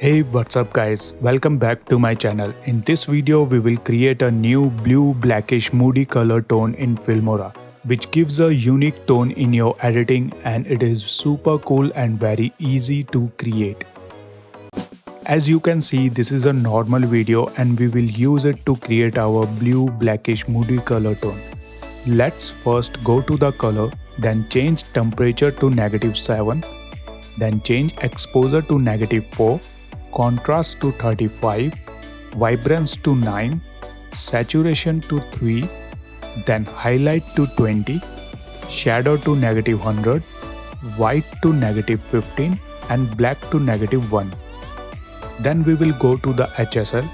Hey, what's up guys? Welcome back to my channel. In this video, we will create a new blue blackish moody color tone in Filmora, which gives a unique tone in your editing, and it is super cool and very easy to create. As you can see, this is a normal video and we will use it to create our blue blackish moody color tone. Let's first go to the color, then change temperature to -7, then change exposure to -4, contrast to 35, vibrance to 9, saturation to 3, then highlight to 20, shadow to -100, white to -15 and black to -1. Then we will go to the HSL,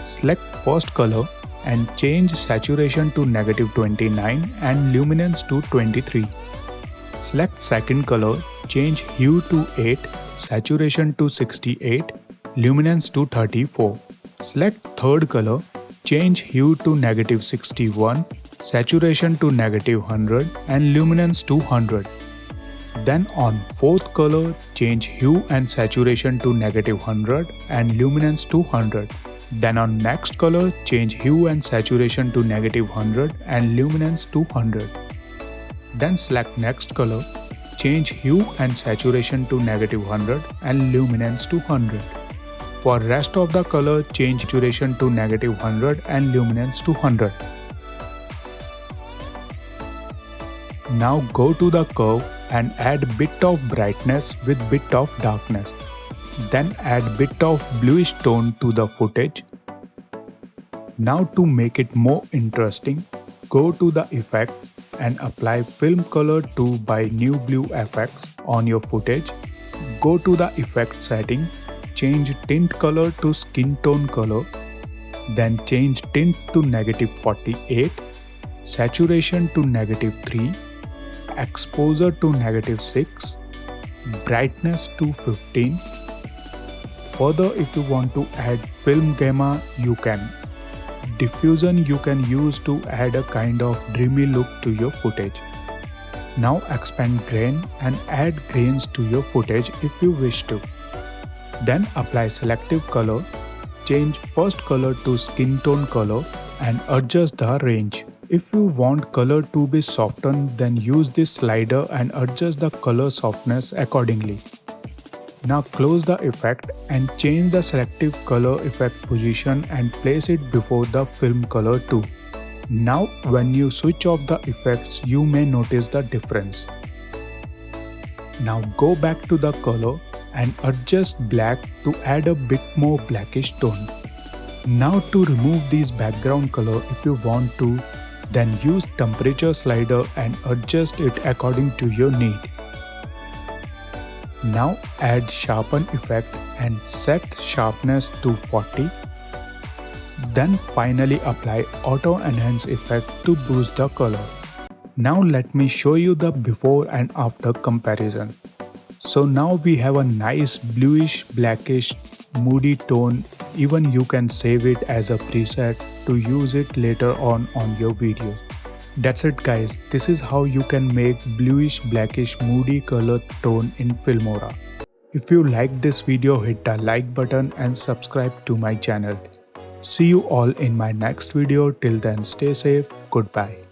select first color and change saturation to -29 and luminance to 23. Select second color, change hue to 8, saturation to 68, luminance to 34. Select third color, change hue to -61, saturation to -100 and luminance to 100. Then on fourth color, change hue and saturation to -100 and luminance to 100. Then on next color, change hue and saturation to -100 and luminance to 100. Then select next color, change hue and saturation to -100 and luminance to 100. For rest of the color, change saturation to -100 and luminance to 100. Now go to the curve and add bit of brightness with bit of darkness. Then add bit of bluish tone to the footage. Now to make it more interesting, go to the effects and apply film color 2 by New Blue FX on your footage. Go to the effect setting, change tint color to skin tone color, then change tint to -48, saturation to -3, exposure to -6, brightness to 15. Further, if you want to add film gamma, you can. Diffusion you can use to add a kind of dreamy look to your footage. Now expand grain and add grains to your footage if you wish to. Then apply selective color, change first color to skin tone color and adjust the range. If you want color to be softened, then use this slider and adjust the color softness accordingly. Now close the effect and change the selective color effect position and place it before the film color too. Now when you switch off the effects, you may notice the difference. Now go back to the color and adjust black to add a bit more blackish tone. Now to remove this background color, if you want to, then use temperature slider and adjust it according to your need. Now add sharpen effect and set sharpness to 40. Then finally apply auto enhance effect to boost the color. Now let me show you the before and after comparison. So now we have a nice bluish blackish moody tone. Even you can save it as a preset to use it later on your video. That's it guys, this is how you can make bluish blackish moody color tone in Filmora. If you like this video, hit the like button and subscribe to my channel. See you all in my next video. Till then, stay safe. Goodbye.